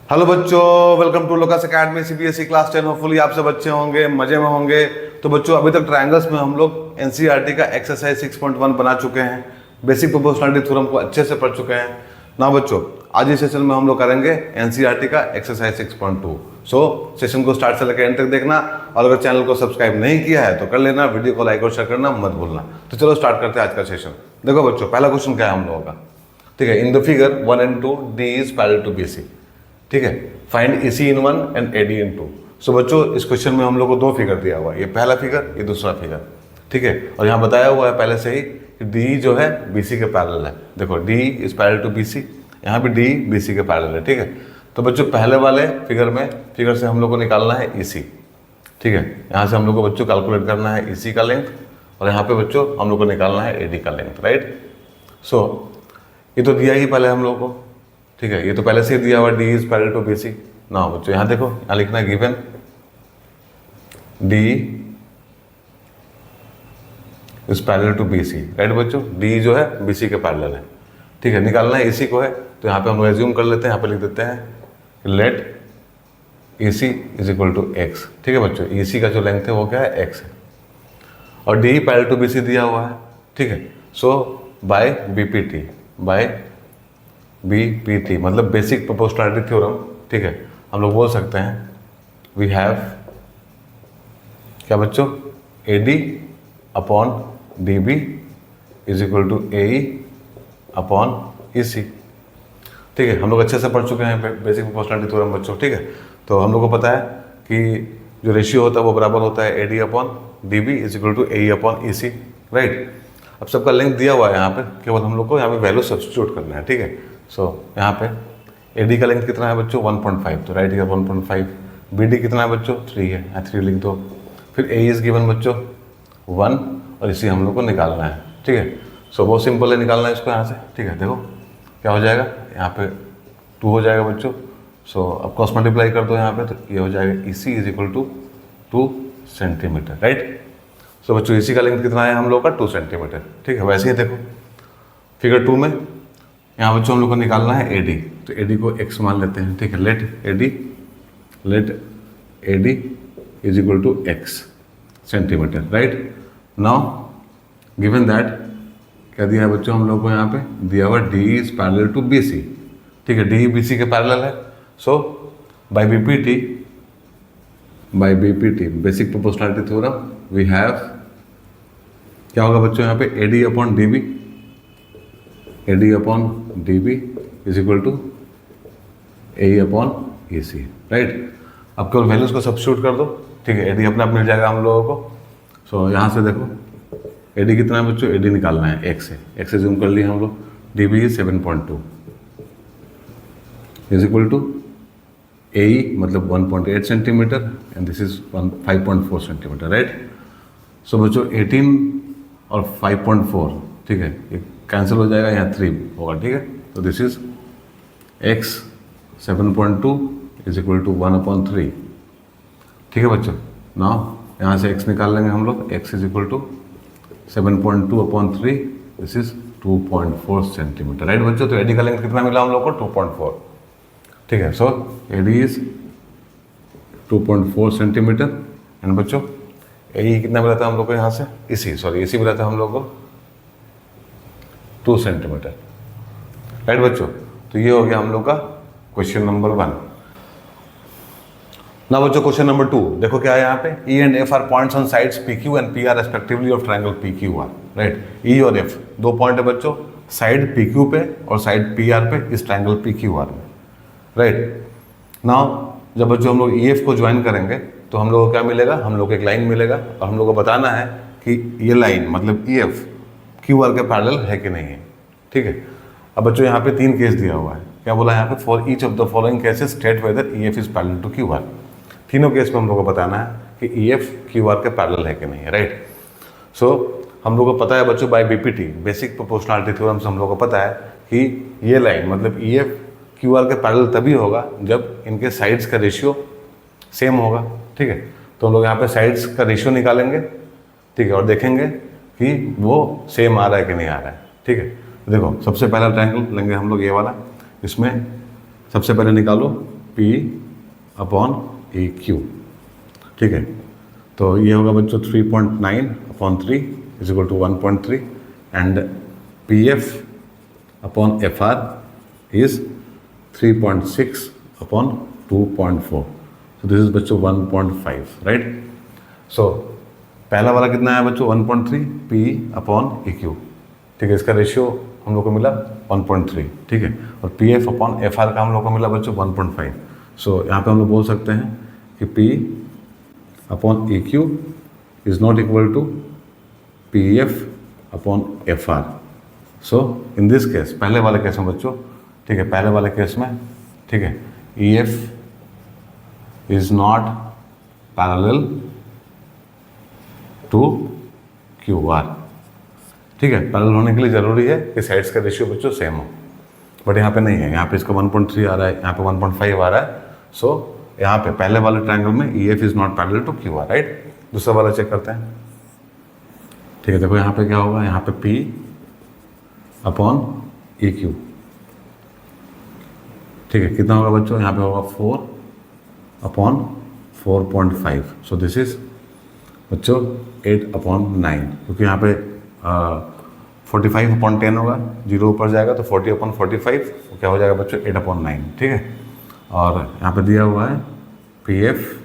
Hello बच्चों, welcome to लोकास academy CBSE class 10। Hopefully आप सब अच्छे होंगे, मजे में होंगे। तो बच्चों अभी तक ट्रायंगल्स में हम लोग एनसीईआरटी का एक्सरसाइज 6.1 बना चुके हैं, बेसिक प्रोपोर्शनलिटी थ्योरम को अच्छे से पढ़ चुके हैं ना बच्चों। आज इस सेशन में हम लोग करेंगे एनसीईआरटी का एक्सरसाइज 6.2। सो सेशन को स्टार्ट से लेकर एंड तक देखना, और अगर चैनल को सब्सक्राइब नहीं किया है तो कर लेना, वीडियो को लाइक और शेयर करना मत भूलना। तो चलो स्टार्ट करते हैं आज का सेशन। देखो बच्चों, पहला क्वेश्चन क्या है हम लोगों का, ठीक है। In the figure 1 and 2 D is parallel to BC, ठीक है। Find EC in 1 and AD in 2। So बच्चों इस क्वेश्चन में हम लोग को दो फिगर दिया हुआ है, ये पहला फिगर, ये दूसरा फिगर, ठीक है। और यहाँ बताया हुआ है पहले से ही कि D जो है BC के पैरेलल है। देखो D is parallel to BC, यहाँ पे D BC के पैरेलल है, ठीक है। तो बच्चों पहले वाले फिगर से हम लोग को निकालना है EC, ठीक है। यहाँ से हम लोग को बच्चों कैलकुलेट करना है EC का लेंथ, और यहाँ पे बच्चों हम लोग को निकालना है AD का लेंथ, राइट। सो ये तो दिया ही पहले हम लोग को, ठीक है। ये तो पहले से ही दिया हुआ D is parallel to BC ना बच्चों। यहाँ देखो, यहाँ लिखना है given D is parallel to BC, right बच्चों। D जो है BC के पैरेलल है, ठीक है। निकालना है EC को है, तो यहाँ पे हम लोग एज्यूम कर लेते हैं, यहाँ पे लिख देते हैं let EC is equal to X, ठीक है बच्चों। EC का जो लेंथ है वो क्या है, X है, और D पैरेलल टू BC दिया हुआ है, ठीक है। सो बाय BPT मतलब बेसिक प्रोपोर्शनलिटी थ्योरम, ठीक है। हम लोग बोल सकते हैं वी हैव क्या बच्चों, AD upon DB is equal to AE upon EC, ठीक है। हम लोग अच्छे से पढ़ चुके हैं बेसिक प्रोपोर्शनलिटी थ्योरम बच्चों, ठीक है। तो हम लोग को पता है कि जो रेशियो होता है वो बराबर होता है AD upon DB is equal to AE upon EC, right. अब सबका लेंथ दिया हुआ है यहाँ पे, केवल हम लोग को यहाँ पे वैल्यू सब्स्टिट्यूट करना है, ठीक है। सो यहाँ पे AD का लेंथ कितना है बच्चों, 1.5, तो राइट, 1.5। BD कितना है बच्चों, 3 है, यहाँ 3 लिख दो। फिर AE इज गिवन बच्चों 1, और इसी हम लोग को निकालना है, ठीक है। सो बहुत सिंपल है निकालना है इसको यहाँ से, ठीक है। देखो क्या हो जाएगा, यहाँ पे 2 हो जाएगा बच्चों। सो अब क्रॉस मल्टीप्लाई कर दो यहाँ पे, तो ये हो जाएगा EC is equal to 2 centimetre, right. So बच्चों EC का लेंथ कितना है हम लोग का, 2 सेंटीमीटर, ठीक है। वैसे ही देखो फिगर 2 में यहाँ बच्चों हम लोग को निकालना है AD, तो AD को X मान लेते हैं, ठीक है। Let AD is equal to X centimetre, right. Now given that क्या दिया है बच्चों हम लोग को, यहाँ पे दिया हुआ D is parallel to BC, ठीक है। D BC के पैरेलल है। So by BPT basic proportionality theorem we have क्या होगा बच्चों, यहाँ पे AD upon DB is equal to AE upon EC, right. अब केवल वैल्यूज को सब्स्टिट्यूट कर दो, ठीक है। AD अपने आप मिल जाएगा हम लोगों को। सो यहाँ से देखो AD कितना है बच्चों, AD निकालना है X है, X से जूम कर लिए हम लोग। DB is 7.2 is equal to AE मतलब 1.8 centimetre, and this is 5.4 centimetre, right. So बच्चों 18 और 5.4, ठीक है, ये कैंसिल हो जाएगा, यहाँ 3 होगा, ठीक है। तो this is X 7.2 is equal to 1/3, ठीक है बच्चों। नाउ यहाँ से X निकाल लेंगे हम लोग, X is equal to 7.2/3, this is 2.4 centimetre, right बच्चों। तो AD का लेंथ कितना मिला हम लोग को, 2.4, ठीक है। सो AD इज 2.4 सेंटीमीटर, एंड बच्चों AE कितना मिला था हम लोग को यहाँ से, EC मिला था हम लोग को 2 सेंटीमीटर, राइट बच्चों। तो ये हो गया हम लोग का क्वेश्चन नंबर 1। ना बच्चों क्वेश्चन नंबर 2 देखो क्या है यहाँ पे, E and F are points on sides PQ and PR respectively of triangle PQR, right. E और F 2 पॉइंट है बच्चों, साइड PQ पे और साइड PR पे इस ट्रायंगल PQR में, राइट। नाउ जब बच्चों हम लोग EF को ज्वाइन करेंगे तो हम लोग को क्या मिलेगा, हम लोग को एक लाइन मिलेगा, और हम लोग को बताना है कि ये लाइन मतलब EF QR के पैरेलल है कि नहीं है, ठीक है। अब बच्चों यहाँ पे 3 केस दिया हुआ है, क्या बोला है यहाँ पे, for each of the following cases state whether EF is parallel to QR। तीनों केस में हम लोग को बताना है कि EF QR के पैरेलल है कि नहीं है, राइट। सो हम लोग को पता है बच्चों by BPT basic proportionality theorem से हम लोग को पता है कि ये लाइन मतलब EF QR के पैरेलल तभी होगा जब इनके साइड्स का रेशियो सेम होगा, ठीक है। तो हम लोग यहाँ पे साइड्स का रेशियो निकालेंगे, ठीक है, और देखेंगे कि वो सेम आ रहा है कि नहीं आ रहा है, ठीक है। देखो सबसे पहला ट्रायंगल लेंगे हम लोग ये वाला, इसमें सबसे पहले निकालो P अपॉन ए क्यू, ठीक है। तो ये होगा बच्चों 3.9/3 is equal to 1.3 and P F upon F R is 3.6/2.4, so this is बच्चों 1.5, राइट। सो पहला वाला कितना है बच्चों 1.3 पी अपॉन ए क्यू, ठीक है। इसका रेशियो हम लोग को मिला 1.3, ठीक है। और P F upon F are का हम लोग को मिला बच्चों 1.5। सो यहाँ पे हम लोग बोल सकते हैं कि P upon A Q is not equal to P F upon F R. So in this case, पहले वाले केस में बच्चों, ठीक है, पहले वाले केस में, ठीक है, E F is not parallel to Q R, ठीक है। पैरेलल होने के लिए ज़रूरी है कि साइड्स का रेशियो बच्चों सेम हो, बट यहाँ पे नहीं है। यहाँ पे इसका 1.3 आ रहा है, यहाँ पे 1.5 आ रहा है। सो यहाँ पे पहले वाले ट्रायंगल में E F is not parallel to Q R, right. दूसरा वाला चेक करते हैं, ठीक है। देखो यहाँ पे क्या होगा, यहाँ पे पी अपॉन ई क्यू, ठीक है, कितना होगा बच्चों, यहाँ पे होगा 4/4.5। सो दिस इज बच्चों 8/9, क्योंकि यहाँ पे 45/10 होगा, 0 ऊपर जाएगा तो 40/45 क्या हो जाएगा बच्चों 8/9, ठीक है। और यहाँ पे दिया हुआ है पी एफ,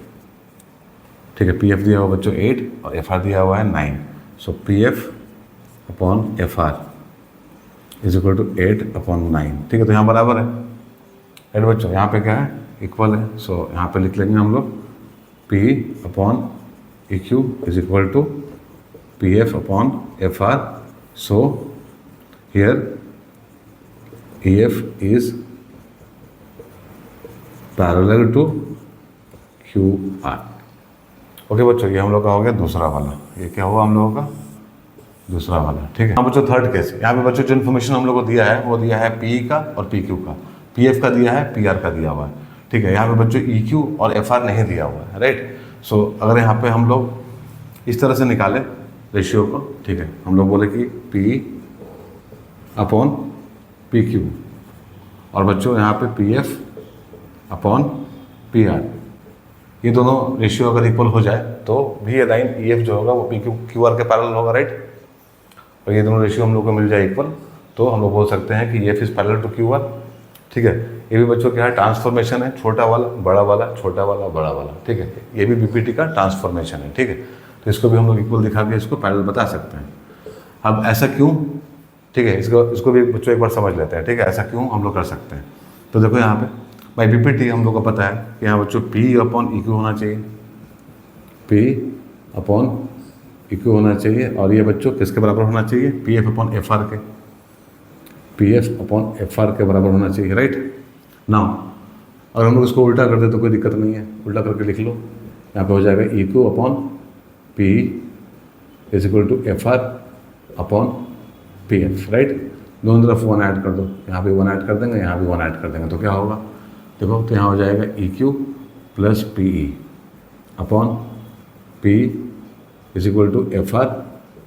ठीक है, पी एफ दिया हुआ बच्चों 8 और एफ आर दिया हुआ है 9। So P F upon F R is equal to 8/9, ठीक है। तो यहाँ बराबर है, राइट बच्चों। यहाँ पे क्या है, इक्वल है। सो यहाँ पे लिख लेंगे हम लोग P upon E Q is equal to P F upon F R. So here E F is parallel to Q R. Okay बच्चों, ये हम लोग का हो गया दूसरा वाला। ये क्या हुआ हम लोगों का दूसरा वाला, ठीक है। यहाँ बच्चों थर्ड केस, यहाँ पे बच्चों जो इन्फॉर्मेशन हम लोग को दिया है वो दिया है पी का और पी क्यू का, पी एफ का दिया है, पी आर का दिया हुआ है, ठीक है। यहाँ पे बच्चों ई क्यू और एफ आर नहीं दिया हुआ है, राइट। सो अगर यहाँ पे हम लोग इस तरह से निकालें रेशियो को, ठीक है, हम लोग बोले कि पी अपॉन पी क्यू और बच्चों यहाँ पे P F upon P are, ये दोनों रेशियो अगर इक्वल हो जाए तो भी ये लाइन ई एफ जो होगा वो पी क्यू क्यू आर के पैरेलल होगा, राइट। और ये दोनों रेशियो हम लोग को मिल जाए इक्वल, तो हम लोग बोल सकते हैं कि E F is parallel to Q R, ठीक है। ये भी बच्चों क्या है, ट्रांसफॉर्मेशन है, छोटा वाला बड़ा वाला, छोटा वाला बड़ा वाला, ठीक है। ये भी बीपीटी का ट्रांसफॉर्मेशन है, ठीक है। तो इसको भी हम लोग इक्वल दिखा के इसको पैरेलल बता सकते हैं। अब ऐसा क्यों, ठीक है, इसको भी बच्चों एक बार समझ लेते हैं, ठीक है, ऐसा क्यों हम लोग कर सकते हैं। तो देखो यहाँ पे भाई बीपीटी हम लोग को पता है कि यहाँ बच्चों पी अपॉन ई क्यू होना चाहिए, पी अपॉन ई क्यू होना चाहिए, और ये बच्चों किसके बराबर होना चाहिए, P F upon F R के, P F upon F R के बराबर होना चाहिए, राइट। नाउ अगर हम लोग इसको उल्टा कर दे तो कोई दिक्कत नहीं है, उल्टा करके लिख लो। यहाँ पे हो जाएगा E Q upon P is equal to F R upon P F, right. दोनों तरफ 1 ऐड कर दो, यहाँ पे 1 ऐड कर देंगे, यहाँ भी 1 ऐड कर देंगे, तो क्या होगा देखो, तो यहाँ हो जाएगा E Q plus P E upon P is equal to F R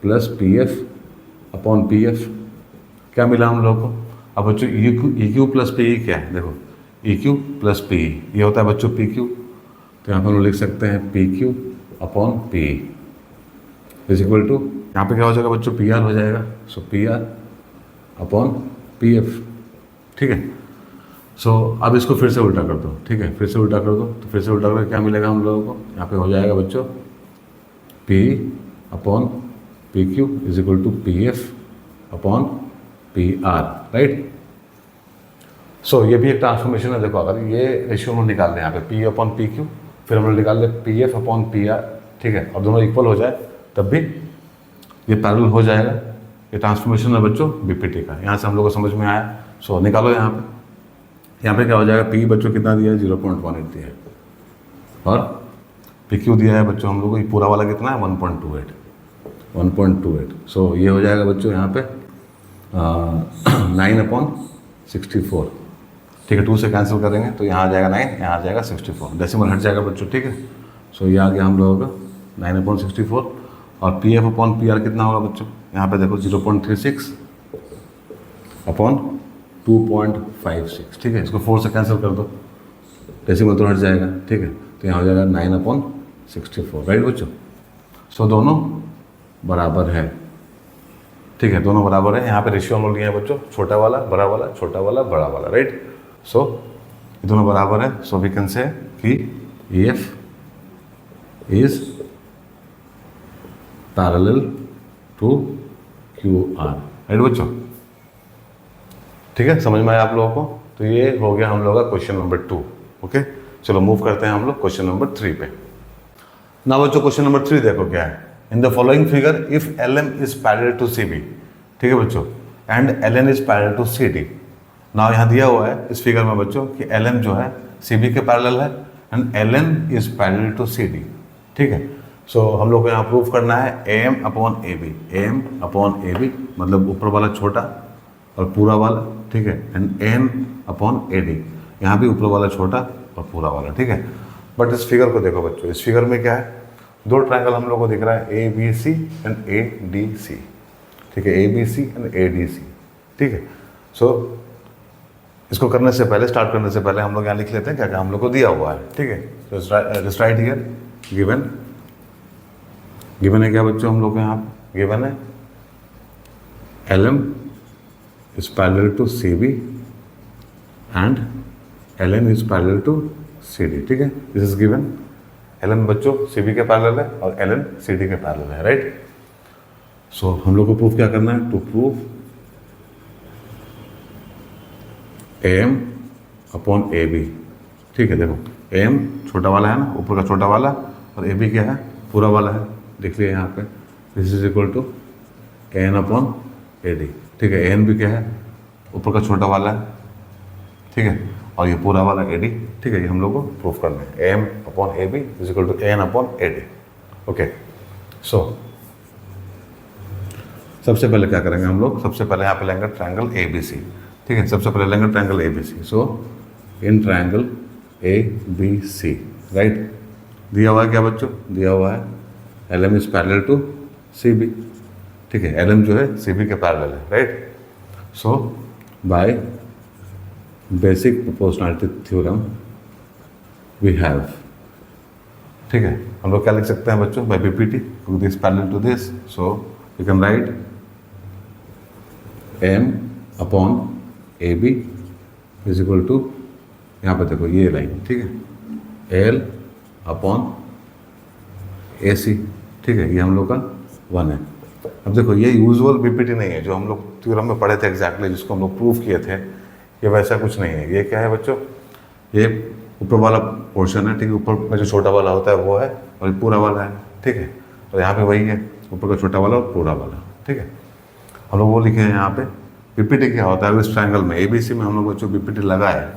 plus P F upon P F. क्या मिला हम लोग को, अब बच्चों E Q plus P E क्या है, देखो E Q plus P E, ये होता है बच्चों पी क्यू, तो यहाँ पर हम लोग लिख सकते हैं P Q upon P E is equal to, यहाँ पे क्या हो जाएगा बच्चों, पी आर हो जाएगा। So P R upon P F, ठीक है। सो अब इसको फिर से उल्टा कर दो, ठीक है, फिर से उल्टा कर दो, तो फिर से उल्टा करके क्या मिलेगा हम लोगों को, यहाँ पे हो जाएगा बच्चों P upon P Q is equal to P F upon P R, right. So ये भी एक ट्रांसफॉर्मेशन है। देखो अगर ये रेशियो हम निकाल लें यहाँ पे पी अपॉन पी क्यू, फिर हम लोग निकाल लें P F upon P are, ठीक है, और दोनों इक्वल हो जाए तब भी ये पैरेलल हो जाएगा। ये ट्रांसफॉर्मेशन है बच्चों बीपीटी का, यहाँ से हम लोग को समझ में आया। सो निकालो यहाँ पे क्या हो जाएगा, पी बच्चों कितना दिया है, 0.18 दिया है, और पी क्यू दिया है बच्चों हम लोग को, ये पूरा वाला कितना है 1.28। सो ये हो जाएगा बच्चों यहाँ पे 9/64, ठीक है। 2 से कैंसिल करेंगे तो यहाँ आ जाएगा 9, यहाँ आ जाएगा 64, डेसिमल हट जाएगा बच्चों, ठीक है। सो ये आ गया हम लोगों का 9/64, और P F upon P are कितना होगा बच्चों, यहाँ पे देखो 0.36 अपॉन 2.56, ठीक है। इसको 4 से कैंसिल कर दो डेसिमल तो हट जाएगा, ठीक है, तो यहाँ हो जाएगा 9/64, राइट बच्चों। सो दोनों बराबर है, ठीक है, दोनों बराबर है। यहाँ पे रेशियो हम लोग लिए हैं बच्चों, छोटा वाला बड़ा वाला, छोटा वाला बड़ा वाला, राइट। सो ये दोनों बराबर है। सो वी कैन से कि EF is parallel to QR, right बच्चों, ठीक है, समझ में आया आप लोगों को। तो ये हो गया हम लोगों का क्वेश्चन नंबर 2। ओके, चलो मूव करते हैं हम लोग क्वेश्चन नंबर 3 पे। ना बच्चों क्वेश्चन नंबर 3 देखो क्या है। In the following figure if LM is parallel to CB, ठीक है बच्चों, and LN is parallel to CD। ना यहाँ दिया हुआ है इस फिगर में बच्चों कि LM जो है CB के पैरेलल है and LN is parallel to CD, ठीक है। सो हम लोग को यहाँ प्रूव करना है AM/AB, AM/AB मतलब ऊपर वाला छोटा और पूरा वाला, ठीक है, एंड N/AD, यहाँ भी ऊपर वाला छोटा और पूरा वाला, ठीक है। बट इस फिगर को देखो बच्चों, इस फिगर में क्या है, दो ट्रायंगल हम लोग को दिख रहा है ABC एंड ADC, ठीक है, ABC एंड ADC, ठीक है। सो इसको करने से पहले, स्टार्ट करने से पहले हम लोग यहाँ लिख लेते हैं क्या क्या हम लोग को दिया हुआ है, ठीक है। तो राइट हियर गिवन है क्या बच्चों, हम लोग को यहाँ गिवन है LM is parallel to CB and LN is parallel to CD, ठीक है, दिस इज गिवन। LM बच्चों CB के पैरेलल है और LN CD के पैरेलल है, राइट। सो हम लोग को प्रूफ क्या करना है, टू प्रूव AM/AB, ठीक है। देखो AM छोटा वाला है ना, ऊपर का छोटा वाला, और AB क्या है, पूरा वाला है, देख लिया यहाँ पे। This is equal to N/AD, ठीक है। AN भी क्या है, ऊपर का छोटा वाला है, ठीक है, और ये पूरा वाला AD, ठीक है। ये हम लोग को प्रूफ करना है AM/AB is equal to N/AD। Okay, so सबसे पहले क्या करेंगे हम लोग, सबसे पहले यहाँ पे लेंगे ट्रायंगल ABC, ठीक है, सबसे पहले लेंगे triangle ABC। So in triangle ABC, right, दिया हुआ है क्या बच्चों, दिया हुआ है LM is parallel to CB, ठीक है, LM जो है CB के पैरेलल है, right. So by basic proportionality theorem we have, ठीक है, हम लोग क्या लिख सकते हैं बच्चों, by BPT, this parallel to this, so we can write M/AB is equal to, यहाँ पे देखो ये लाइन, ठीक है, L/AC, ठीक है, ये हम लोग का 1 है। अब देखो ये यूजुअल BPT नहीं है जो हम लोग थ्योरम में पढ़े थे एग्जैक्टली, जिसको हम लोग प्रूव किए थे, ये वैसा कुछ नहीं है। ये क्या है बच्चों, ये ऊपर वाला पोर्शन है, ठीक है, ऊपर में जो छोटा वाला होता है वो है, और ये पूरा वाला है, ठीक है, और यहाँ पे वही है, ऊपर का छोटा वाला और पूरा वाला, ठीक है। हम लोग वो लिखे हैं यहाँ पे। BPT क्या होता है, इस ट्रायंगल में ABC में हम लोग बच्चों BPT लगाए,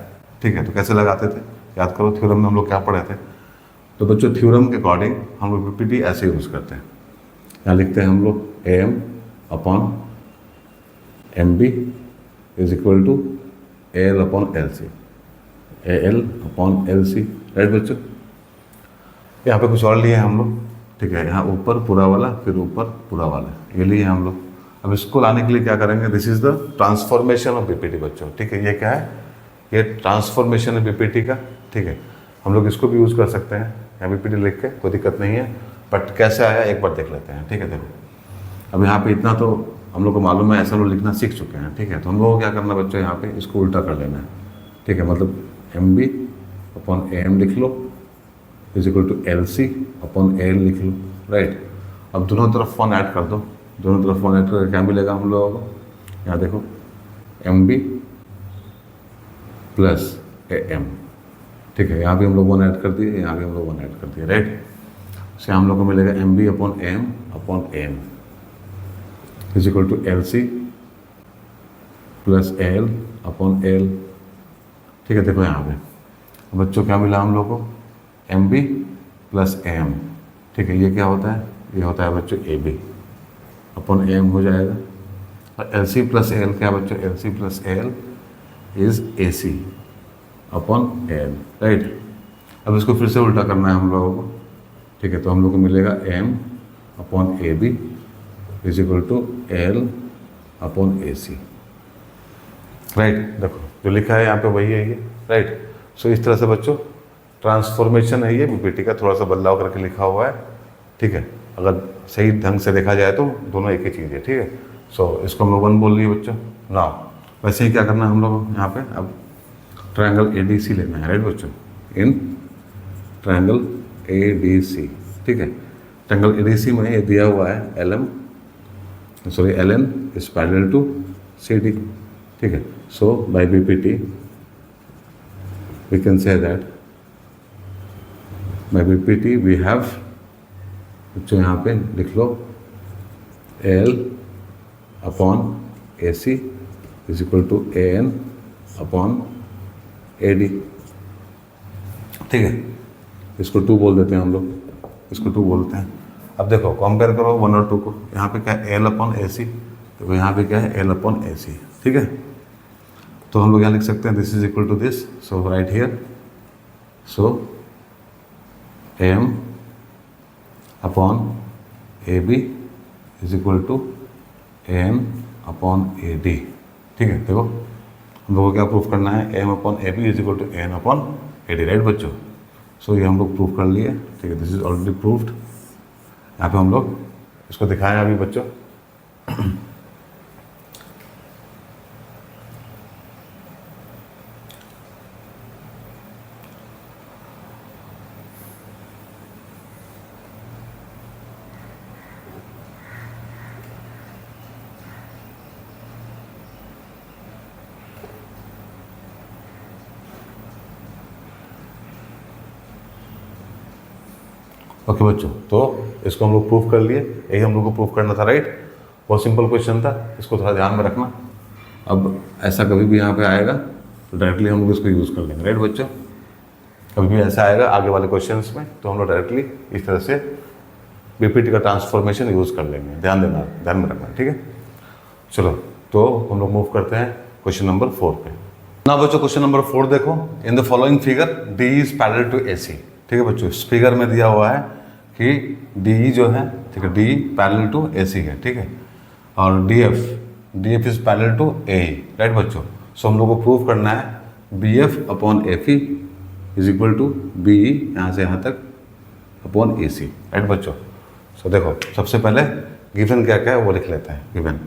ठीक है, तो कैसे लगाते थे, याद करो थ्योरम में हम लोग क्या पढ़े थे। तो बच्चों थ्योरम के अकॉर्डिंग हम लोग BPT ऐसे यूज़ करते हैं। यहाँ लिखते हैं हम लोग AM/MB is equal to AL/LC, AL/LC, right बच्चों। यहाँ पे कुछ और लिए हैं हम लोग, ठीक है, यहाँ ऊपर पूरा वाला, फिर ऊपर पूरा वाला, ये लिए हैं हम लोग। अब इसको लाने के लिए क्या करेंगे, this is the transformation of BPT बच्चों, ठीक है। ये क्या है, ये ट्रांसफॉर्मेशन है BPT का, ठीक है। हम लोग इसको भी यूज़ कर सकते हैं, यहाँ BPT लिख के, कोई दिक्कत नहीं है, बट कैसे आया एक बार देख लेते हैं, ठीक है। देखो अब यहाँ पे इतना तो हम लोग को मालूम है, ऐसा लोग लिखना सीख चुके हैं, ठीक है। तो हम लोग को क्या करना बच्चों, यहाँ पे इसको उल्टा कर लेना है, ठीक है, मतलब MB/AM लिख लो इज इक्वल टू LC/AL लिख लो, राइट। अब दोनों तरफ 1 ऐड कर दो, दोनों तरफ 1 ऐड करके क्या मिलेगा हम लोगों को, यहाँ देखो MB+AM, ठीक है, यहाँ भी हम लोग 1 ऐड कर दिए, यहाँ भी हम लोग 1 ऐड कर दिए, राइट। से हम लोग को मिलेगा MB/AM is equal to LC+AL/AL, ठीक है। देखो यहाँ पे बच्चों क्या मिला हम लोग को, MB+AM, ठीक है, ये क्या होता है, ये होता है बच्चों AB/AM हो जाएगा। और LC+AL क्या बच्चों, LC+AL इज AC/AL, राइट। अब इसको फिर से उल्टा करना है हम लोगों को, ठीक है। तो हम लोग को मिलेगा M/AB is equal to L/AC, right. देखो जो लिखा है यहाँ पे वही है ये, राइट। सो इस तरह से बच्चों ट्रांसफॉर्मेशन है ये बीपीटी का, थोड़ा सा बदलाव करके लिखा हुआ है, ठीक है। अगर सही ढंग से देखा जाए तो दोनों एक ही चीज़ है, ठीक है। सो इसको हम लोग 1 बोल रही है बच्चों ना। वैसे ही क्या करना है हम लोग यहाँ पे, अब ट्रायंगल एडीसी लेना है, राइट बच्चों, इन ट्रायंगल एडीसी, ठीक है। ट्रायंगल एडीसी में ये दिया हुआ है LN is parallel to CD, ठीक है। So by BPT we can say that by BPT we have, बच्चों यहाँ पे लिख लो, L upon AC is equal to AN upon AD, ठीक है। इसको 2 बोल देते हैं हम लोग, इसको 2 बोलते हैं। अब देखो कंपेयर करो 1 और 2 को, यहाँ पे क्या है L अपॉन AC, देखो यहाँ पे क्या है L अपॉन AC, ठीक है। तो हम लोग यहाँ लिख सकते हैं this is equal to this, so right here, so AM upon AB is equal to AN upon AD, ठीक है। देखो हम लोगों को क्या प्रूफ करना है, AM upon AB is equal to AN upon AD, right बच्चों। सो ये हम लोग प्रूफ कर लिए, ठीक है, दिस इज ऑलरेडी प्रूव्ड। यहाँ पे हम लोग इसको दिखाएं अभी बच्चों। ओके बच्चों, तो इसको हम लोग प्रूफ कर लिए, यही हम लोग को प्रूफ करना था, राइट। बहुत सिंपल क्वेश्चन था, इसको थोड़ा ध्यान में रखना। अब ऐसा कभी भी यहाँ पे आएगा तो डायरेक्टली हम लोग इसको यूज़ कर लेंगे, राइट बच्चों। कभी भी ऐसा आएगा आगे वाले क्वेश्चंस में तो हम लोग डायरेक्टली इस तरह से बीपीटी का ट्रांसफॉर्मेशन यूज़ कर लेंगे, ध्यान देना, ध्यान में रखना, ठीक है। चलो तो हम लोग मूव करते हैं क्वेश्चन नंबर 4 पे। ना बच्चों क्वेश्चन नंबर 4 देखो, in the following figure D is parallel to AC, ठीक है बच्चों। इस फिगर में दिया हुआ है कि DE जो है, ठीक है, DE पैरेलल टू AC है, ठीक है, और DF is parallel to AE, right बच्चों। सो हम लोग को प्रूव करना है BF upon FE is equal to BE यहाँ से यहाँ तक अपॉन AC, राइट बच्चों। सो देखो सबसे पहले गिवन क्या क्या है वो लिख लेते हैं, गिवन।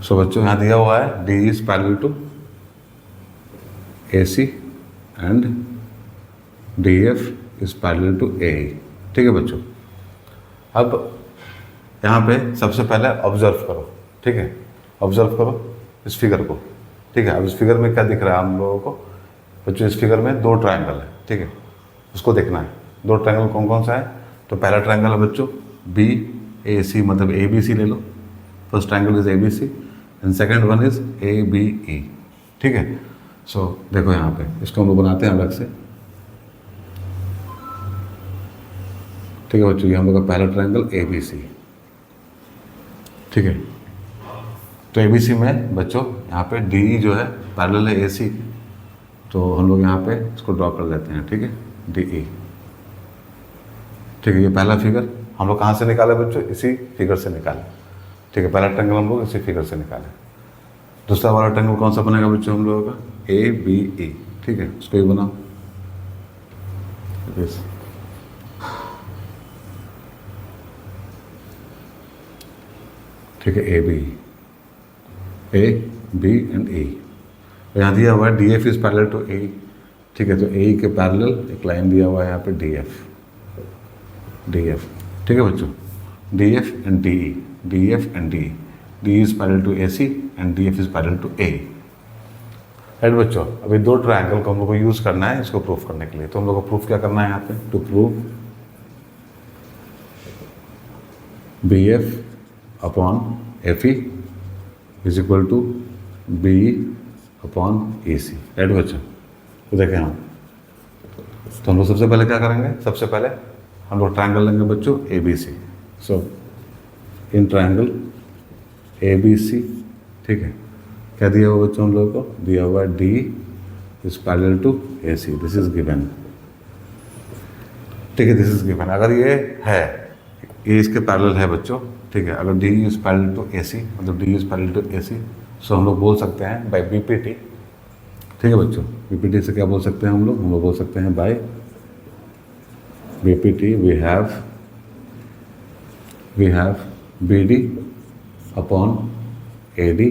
सो बच्चों यहाँ दिया हुआ है DE is parallel to AC and DF is parallel to AE, ठीक है बच्चों। अब यहाँ पे सबसे पहले ऑब्जर्व करो, ठीक है, ऑब्जर्व करो इस फिगर को, ठीक है। अब इस फिगर में क्या दिख रहा है हम लोगों को बच्चों, इस फिगर में 2 ट्रायंगल है, ठीक है, उसको देखना है। 2 ट्रायंगल कौन कौन सा है, तो पहला ट्रायंगल है बच्चों BAC, मतलब ABC ले लो, first triangle is ABC and second one is ABE, ठीक है। सो देखो यहाँ पे इसको हम लोग बनाते हैं अलग से, ठीक है बच्चों। ये हम लोग का पहला ट्रायंगल ABC, ठीक है। तो ABC में बच्चों यहाँ पे DE जो है पैरेलल है AC, तो हम लोग यहाँ पे इसको ड्रॉ कर लेते हैं, ठीक है, DE, ठीक है। ये पहला फिगर हम लोग कहाँ से निकाले बच्चों, इसी फिगर से निकाले, ठीक है। पहला ट्रायंगल हम लोग इसी फिगर से निकाले। दूसरा वाला ट्रायंगल कौन सा बनेगा बच्चों हम लोगों का, ABE, ठीक है, उसको ही बनाओ, ठीक है, A, B एंड E। यहाँ दिया हुआ है DF is parallel to AE, ठीक है। तो AE के पैरेलल एक लाइन दिया हुआ है यहाँ पे DF, ठीक है बच्चों, DF and DE, DF and DE, DE is parallel to AC and DF is parallel to AE, right बच्चों। अभी 2 ट्रायंगल को हम लोग को यूज़ करना है इसको प्रूफ करने के लिए। तो हम लोग को प्रूफ क्या करना है यहाँ पे, to prove BF upon FE is equal to BE upon AC, right बच्चों। तो देखें हम, तो हम लोग सबसे पहले क्या करेंगे, सबसे पहले हम लोग ट्रायंगल लेंगे बच्चों ABC। So in triangle ABC, ठीक है, क्या दिया हुआ बच्चों हम लोगों को, दिया हुआ है DE is parallel to AC, this is given, ठीक है, दिस इज गिवन। अगर ये है, ये इसके पैरेलल है बच्चों, ठीक है। अगर DE is parallel to AC, मतलब DE is parallel to AC, so हम लोग बोल सकते हैं बाय BPT ठीक है बच्चों, बीपीटी से क्या बोल सकते हैं हम लोग बोल सकते हैं by BPT we have BD upon AD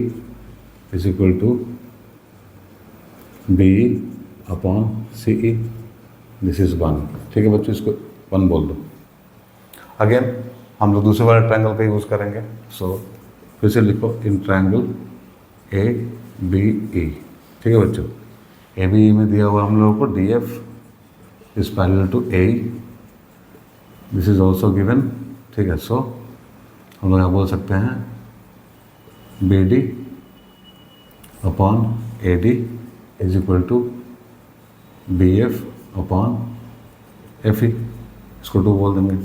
is equal to BE upon CE, this is 1। ठीक है बच्चों, इसको 1 बोल दो। अगेन हम लोग दूसरे वाले ट्रायंगल का यूज़ करेंगे। सो फिर से लिखो इन ट्रायंगल ABE। ठीक है बच्चों, ABE में दिया हुआ हम लोगों को DF is parallel to AE, this is also given. ठीक है, सो हम लोग यहाँ बोल सकते हैं BD upon AD is equal to BF upon FE, इसको 2 बोल देंगे।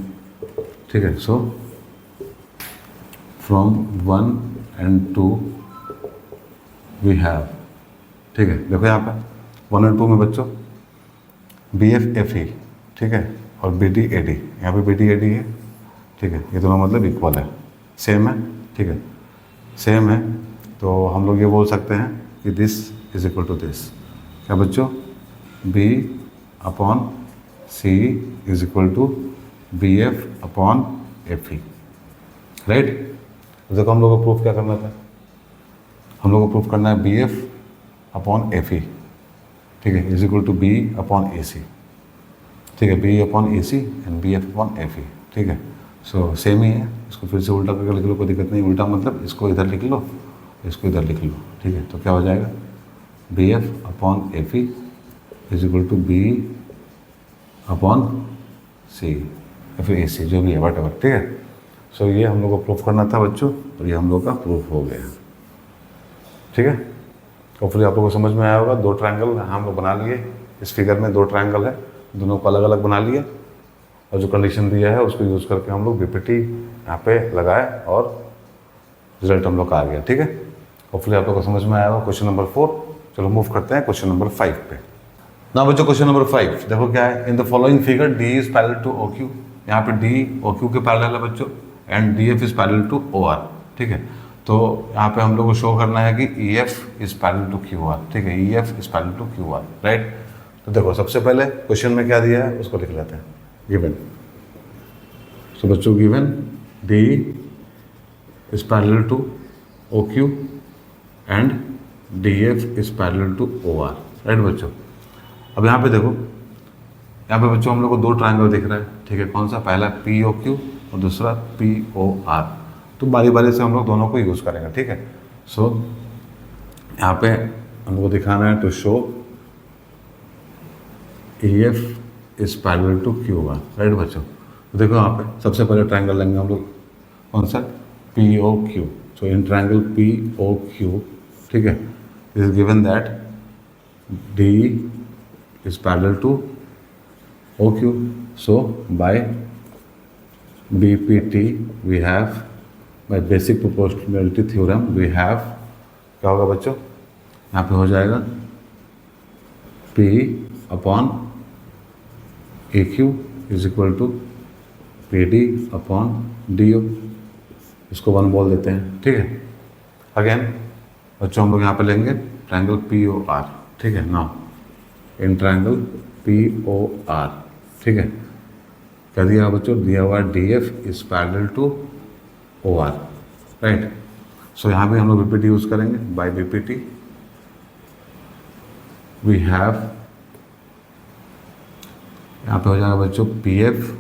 ठीक है, so from 1 and 2 we have. ठीक है, देखो यहाँ पे 1 और 2 में बच्चों BF FE, ठीक है, और BD AD, यहाँ पे BD AD है। ठीक है, ये दोनों मतलब इक्वल है, सेम है। ठीक है, सेम है, तो हम लोग ये बोल सकते हैं कि this is equal to this. क्या बच्चों, B upon C is equal to BF upon FE, right. देखो हम लोग को प्रूफ क्या करना था, हम लोग को प्रूफ करना है BF अपॉन FE, ठीक है, is equal to B upon AC। ठीक है, B upon AC and BF upon FE। ठीक है, सो सेम ही है, इसको फिर से उल्टा करके लिख लो, कोई दिक्कत नहीं। उल्टा मतलब इसको इधर लिख लो, इसको इधर लिख लो। ठीक है, तो क्या हो जाएगा, BF upon FE is equal to B upon C या फिर AC, जो भी है वट एवर। ठीक है, सो ये हम लोग को प्रूफ करना था बच्चों, और ये हम लोग का प्रूफ हो गया। ठीक है, तो फिर आप लोगों को समझ में आया होगा। 2 ट्रायंगल हम लोग बना लिए, इस फिगर में 2 ट्रायंगल है, दोनों को अलग अलग बना लिए, और जो कंडीशन दिया है उसको यूज़ करके हम लोग बीपीटी यहाँ पे लगाए और रिजल्ट हम लोग का आ गया। ठीक है, होपफुली आप लोग को समझ में आया होगा। क्वेश्चन नंबर 4, चलो मूव करते हैं क्वेश्चन नंबर 5 पे। ना बच्चों, क्वेश्चन नंबर 5 देखो क्या है। In the following figure D is parallel to OQ, यहाँ पे D OQ के पैरेलल है बच्चों, and DF is parallel to OR। ठीक है, तो यहाँ पे हम लोग को शो करना है कि EF is parallel to QR। ठीक है, EF is parallel to QR, right. तो देखो सबसे पहले क्वेश्चन में क्या दिया है उसको लिख लेते हैं, गिवन। सो बच्चों given D is parallel to OQ and DF is parallel to OR, right बच्चों। अब यहाँ पे देखो, यहाँ पे बच्चों हम लोग को 2 ट्रायंगल दिख रहा है। ठीक है, कौन सा, पहला POQ और दूसरा POR। तो बारी बारी से हम लोग दोनों को यूज़ करेंगे। ठीक है, सो यहाँ पे हमको दिखाना है to show EF is parallel to QR, right बच्चों। तो देखो यहाँ पे सबसे पहले ट्रायंगल लेंगे हम लोग, कौन सा, POQ। So in triangle POQ, ठीक है, it is given that D is parallel to OQ। So by BPT we have, by basic proportionality theorem we have, क्या होगा बच्चों, यहाँ पे हो जाएगा P upon AQ is equal to PD upon DO, इसको 1 बोल देते हैं। ठीक है, अगेन बच्चों हम लोग यहाँ पे लेंगे ट्रायंगल POR। ठीक है, नाउ इन ट्रायंगल POR, ठीक है, क्या दिया बच्चों, दिया हुआ DF is parallel to OR, right. So यहाँ पे हम लोग BPT यूज़ करेंगे। बाय BPT वी हैव, यहाँ पे हो जाएगा बच्चों PF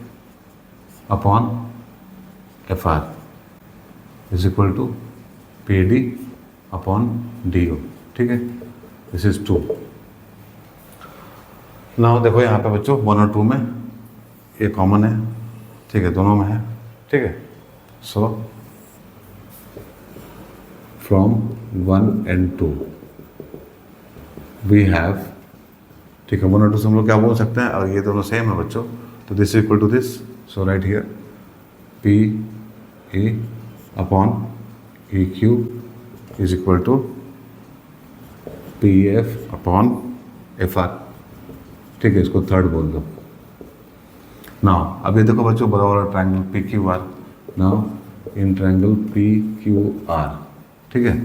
upon FR is equal to PD upon DO। ठीक है, दिस इज 2। ना देखो यहाँ पे बच्चों 1 और 2 में ये कॉमन है। ठीक है, दोनों में है। ठीक है, so from 1 and 2 we have, ठीक है, 1 और 2 से हम लोग क्या बोल सकते हैं, और ये दोनों सेम है बच्चों, तो this equal to this. So right here PE upon EQ is equal to PF upon FR। ठीक है, इसको 3rd बोल दो। नाउ अब ये देखो बच्चों, बड़ा वाला triangle PQR। Now in triangle PQR, ठीक है,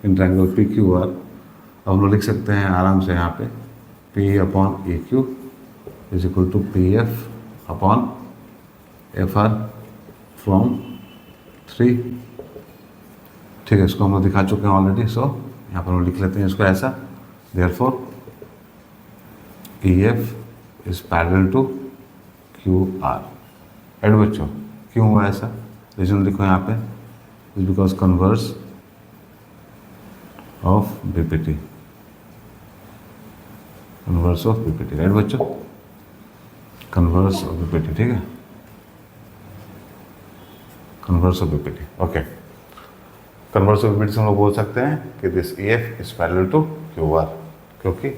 इन ट्रायंगल PQR अब हम लोग लिख सकते हैं आराम से यहाँ पे P upon A Q is equal to P F upon F R from 3। ठीक है, इसको हम लोग दिखा चुके हैं ऑलरेडी। सो यहाँ पर हम लिख लेते हैं इसको ऐसा, therefore E F is parallel to Q R. Right बच्चों, क्यों हुआ ऐसा? रीजन लिखो यहाँ पे, is because converse of BPT, converse of BPT. Right बच्चों, कन्वर्स ऑफ बीपीटी। ठीक है, converse of BPT. Okay, converse of BPT से हम लोग बोल सकते हैं कि this E F is parallel to Q R, क्योंकि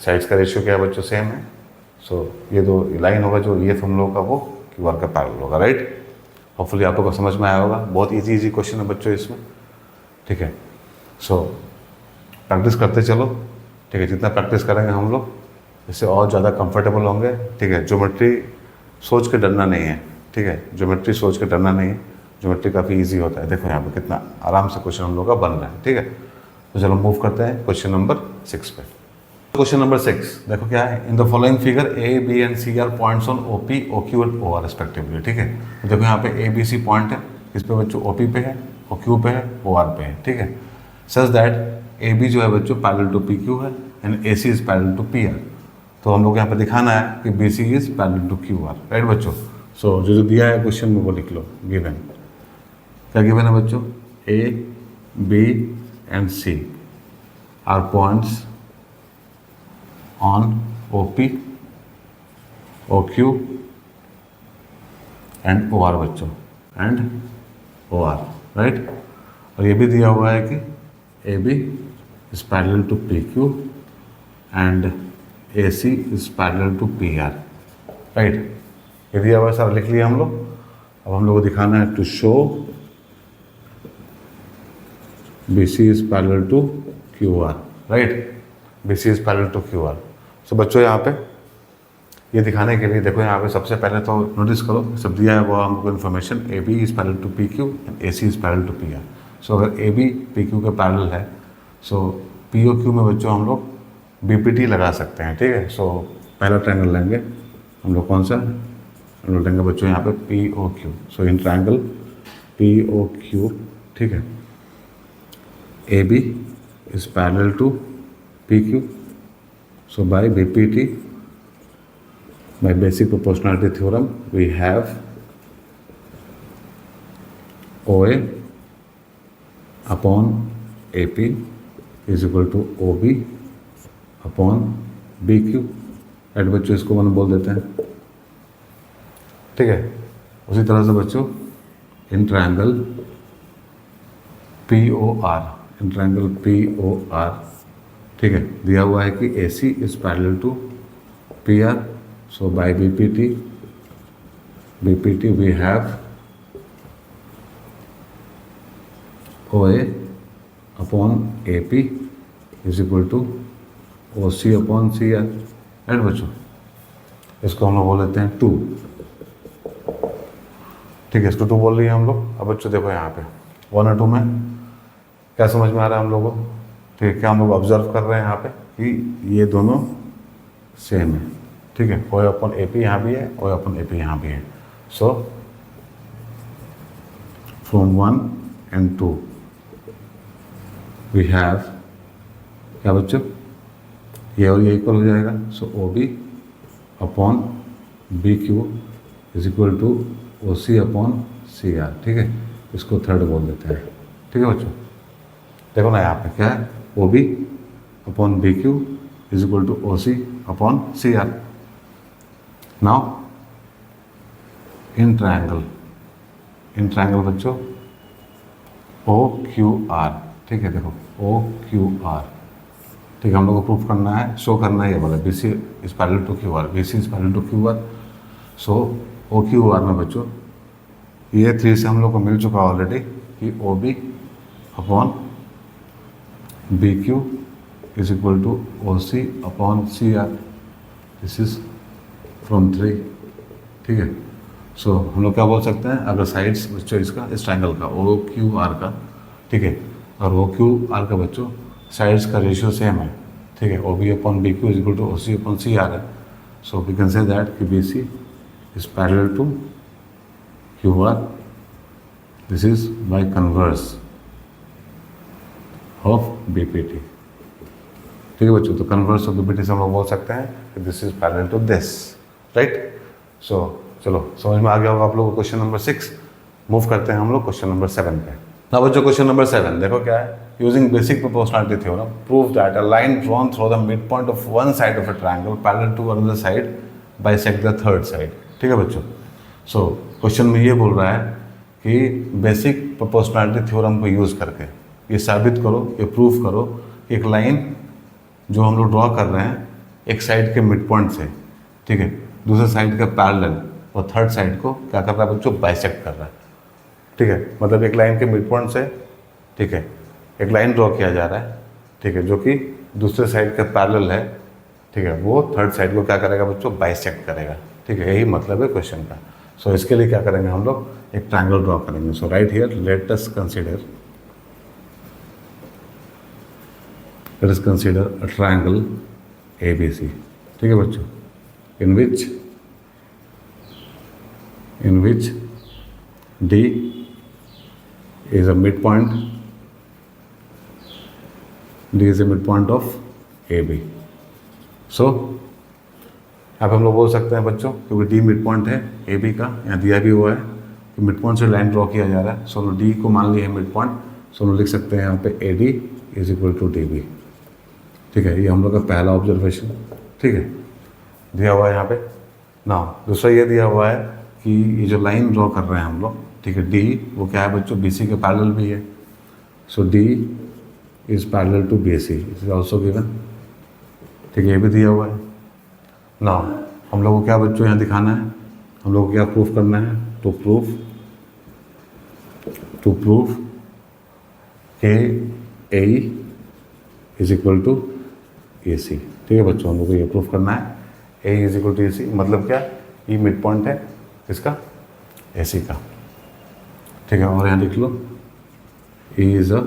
साइड्स का रेशियो क्या है बच्चों? सेम है। सो ये दो लाइन होगा जो ई एफ हम लोग का वो क्यू आर का पैरेलल होगा। राइट, होपफुली आप लोग को समझ में आया होगा। बहुत इजी क्वेश्चन है बच्चों इसमें। ठीक है, सो प्रैक्टिस करते चलो। ठीक है, जितना प्रैक्टिस करेंगे हम लोग इससे और ज़्यादा कंफर्टेबल होंगे। ठीक है, ज्योमेट्री सोच के डरना नहीं है। ठीक है, ज्योमेट्री सोच के डरना नहीं है, ज्योमेट्री काफ़ी इजी होता है। देखो यहाँ पे कितना आराम से क्वेश्चन हम लोग का बन रहा है। ठीक है, तो चलो मूव करते हैं क्वेश्चन नंबर 6 पे। क्वेश्चन नंबर 6 देखो क्या है। In the following figure A B and C are points on O P O Q and O R respectively. ठीक है, तो देखो यहाँ पे ए बी सी पॉइंट है, इस पे बच्चों ओ पी पे है, ओ क्यू पे है, ओ आर पे है। ठीक है, सच दैट ए बी जो है बच्चों पैरेलल टू पी क्यू है and A C is parallel to P R. तो हम लोग यहाँ पे दिखाना है कि B C is parallel to Q R. Right बच्चों, सो जो दिया है क्वेश्चन में वो लिख लो। गिवन क्या गिवन है बच्चों? A B and C are points on O P O Q and O R बच्चों, एंड ओ आर। राइट, और ये भी दिया हुआ है कि A B is parallel to P Q and A C is parallel to P R. Right, ये दिया हुआ है, सारा लिख लिया हम लोग। अब हम लोग को दिखाना है to show B C is parallel to Q R. Right, B C is parallel to Q R. So बच्चों यहाँ पे ये दिखाने के लिए देखो यहाँ पे सबसे पहले तो नोटिस करो, सब दिया है वो हमको information. A B is parallel to P Q and A C is parallel to P R. So अगर ए बी पी क्यू के पैरेलल है, सो पी ओ क्यू में बच्चों हम लोग बी पी टी लगा सकते हैं। ठीक है, सो पहला ट्रायंगल लेंगे हम लोग, कौन सा? हम लोग लेंगे बच्चों यहाँ पे P O Q. So in triangle P O Q, ठीक है, A B is parallel to P Q. So by BPT, by basic proportionality theorem, we have OA upon AP is equal to OB upon BQ। एट बच्चों इसको one बोल देते हैं। ठीक है, उसी तरह से बच्चों in triangle POR, in triangle POR, ठीक है, दिया हुआ है कि A C is parallel to P R. So by B P T we have O A upon A P is equal to O C upon C R. Right बच्चों, इसको हम लोग बोल लेते हैं 2। ठीक है, इसको 2 बोल रही है हम लोग। अब बच्चों देखो यहाँ पे 1 और 2 में क्या समझ में आ रहा है हम लोगों को? ठीक है, क्या हम लोग ऑब्जर्व कर रहे हैं यहाँ पे कि ये दोनों सेम है। ठीक है, ओ अपन ए पी यहाँ भी है, ओ अपन ए पी यहाँ भी है। So from 1 and 2 we have क्या बच्चों? ये और ये इक्वल हो जाएगा। So O B upon B Q is equal to O C upon C R. ठीक है, इसको थर्ड बोल देते हैं। ठीक है बच्चों, देखो ना यहाँ पे क्या है, O B upon B Q is equal to O C upon C R. Now in triangle बच्चों ओ क्यू आर। ठीक है, देखो ओ क्यू आर। ठीक है, हम लोग को प्रूफ करना है, शो करना है ये वाला B C is parallel to Q R, B C is parallel to Q R. So O Q R में बच्चों ये 3 से हम लोग को मिल चुका ऑलरेडी कि O B upon B Q is equal to O C upon C R. This is from 3। ठीक है, सो हम लोग क्या बोल सकते हैं, अगर साइड्स बच्चों इसका इस ट्रायंगल का ओ क्यू आर का, ठीक है, और ओ क्यू आर का बच्चों साइड्स का रेशियो सेम है, ठीक है, O B upon B Q is equal to O C upon C R है। So we can say that कि B C is parallel to Q R, this is by converse of B P T. ठीक है बच्चों, तो converse of B P T से हम लोग बोल सकते हैं कि this is parallel to this, right. So चलो समझ में आ गया होगा आप लोगों को क्वेश्चन नंबर 6। मूव करते हैं हम लोग क्वेश्चन नंबर 7 पे। ना बच्चों क्वेश्चन नंबर 7 देखो क्या है। Using basic proportionality theorem prove that a line drawn through the mid point of one side of a triangle parallel to another side bisect the third side. ठीक है बच्चों, so question में ये बोल रहा है कि बेसिक प्रोपोर्शनलिटी थ्योरम को यूज़ करके ये साबित करो, ये प्रूव करो कि एक लाइन जो हम लोग ड्रॉ कर रहे हैं एक साइड के मिड पॉइंट से, ठीक है, दूसरे साइड का पैरेलल और थर्ड साइड को क्या कर रहा है बच्चों, बाइसेक्ट कर रहा है। ठीक है, मतलब एक लाइन के मिड पॉइंट से, ठीक है, एक लाइन ड्रॉ किया जा रहा है, ठीक है, जो कि दूसरे साइड का पैरेलल है, ठीक है, वो थर्ड साइड को क्या करेगा बच्चों, बाइसेक्ट करेगा। ठीक है, यही मतलब है क्वेश्चन का। सो इसके लिए क्या करेंगे हम लोग, एक ट्रायंगल ड्रॉ करेंगे। So right here let us consider a triangle ABC। ठीक है बच्चों, in which D is a midpoint, D is a midpoint of AB। सो अब हम लोग बोल सकते हैं बच्चों, क्योंकि D मिड पॉइंट है AB का, यहाँ दिया भी हुआ है कि मिड पॉइंट से लाइन ड्रॉ किया जा रहा है। सो हम D को मान लिया है मिड पॉइंट, सो हम लिख सकते हैं यहाँ पे AD is equal to DB। ठीक है, ये हम लोग का पहला ऑब्जर्वेशन, ठीक है, दिया हुआ है यहाँ पे ना। दूसरा ये दिया हुआ है कि ये जो लाइन ड्रॉ कर रहे हैं हम लोग, ठीक है, डी वो क्या है बच्चों, बीसी के पैरेलल भी है। So D is parallel to BC, it is also given. ठीक है, ये भी दिया हुआ है ना। हम लोग को क्या बच्चों यहाँ दिखाना है, हम लोग को क्या प्रूफ करना है, टू प्रूफ के ए is equal to A C. ठीक है बच्चों, हम लोग को ये प्रूफ करना है ए is equal to A C, मतलब क्या, ई मिड पॉइंट है इसका, ए सी का। ठीक है, और यहाँ लिख लो E is a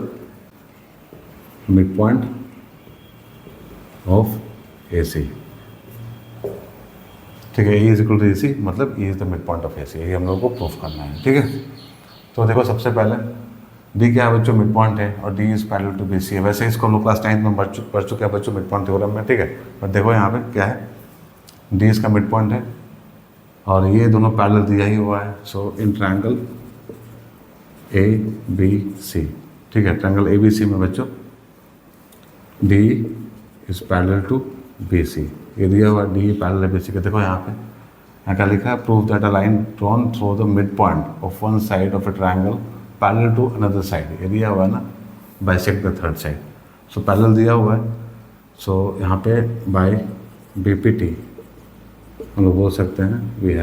mid point of A C. ठीक है, E is equal to A C, मतलब E is the mid point of A C, यही हम लोग को प्रूफ करना है। ठीक है, तो देखो सबसे पहले डी क्या है बच्चों, मिड पॉइंट है, और D is parallel to B C है। वैसे इसको हम लोग क्लास 9 में पढ़ चुके हैं बच्चों मिड पॉइंट थ्योरम में। ठीक है, बट देखो यहाँ पे क्या है, डी इसका मिड पॉइंट है और ये दोनों पैरेलल दिया ही हुआ है। So in triangle A B C, ठीक है, ट्रायंगल ए बी सी में बच्चों D is parallel to B C, ये दिया हुआ डी पैरेलल बी सी के। देखो यहाँ क्या लिखा है, prove that a line drawn through the mid point of one side of a triangle parallel to another side, ये दिया हुआ है ना, bisect the third side. So parallel दिया हुआ है, सो यहाँ पे बाय बी पी टी हम लोग बोल सकते हैं we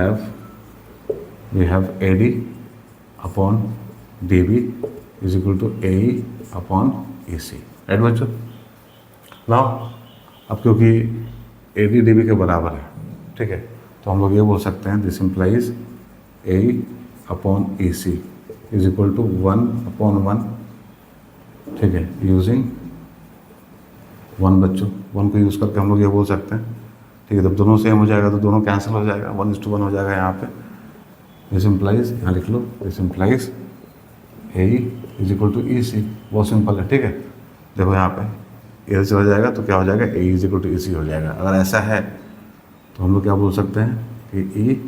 have A D upon D B is equal to A E upon E C, right बच्चों। नाउ अब क्योंकि ए डी डी बी के बराबर है, ठीक है, तो हम लोग ये बोल सकते हैं this implies A E upon E C is equal to 1/1। ठीक है, यूजिंग 1 बच्चों, 1 को यूज़ करके हम लोग ये बोल सकते हैं। ठीक है, जब दोनों सेम हो जाएगा तो दोनों कैंसिल हो जाएगा, 1:1 हो जाएगा यहाँ पे। दिस इम्प्लाइज, यहाँ लिख लो this implies A is equal to E C, बहुत सिंपल है। ठीक है, देखो यहाँ पे ए चला जाएगा तो क्या हो जाएगा, ए इज इक्वल टू ई सी हो जाएगा। अगर ऐसा है तो हम लोग क्या बोल सकते हैं कि E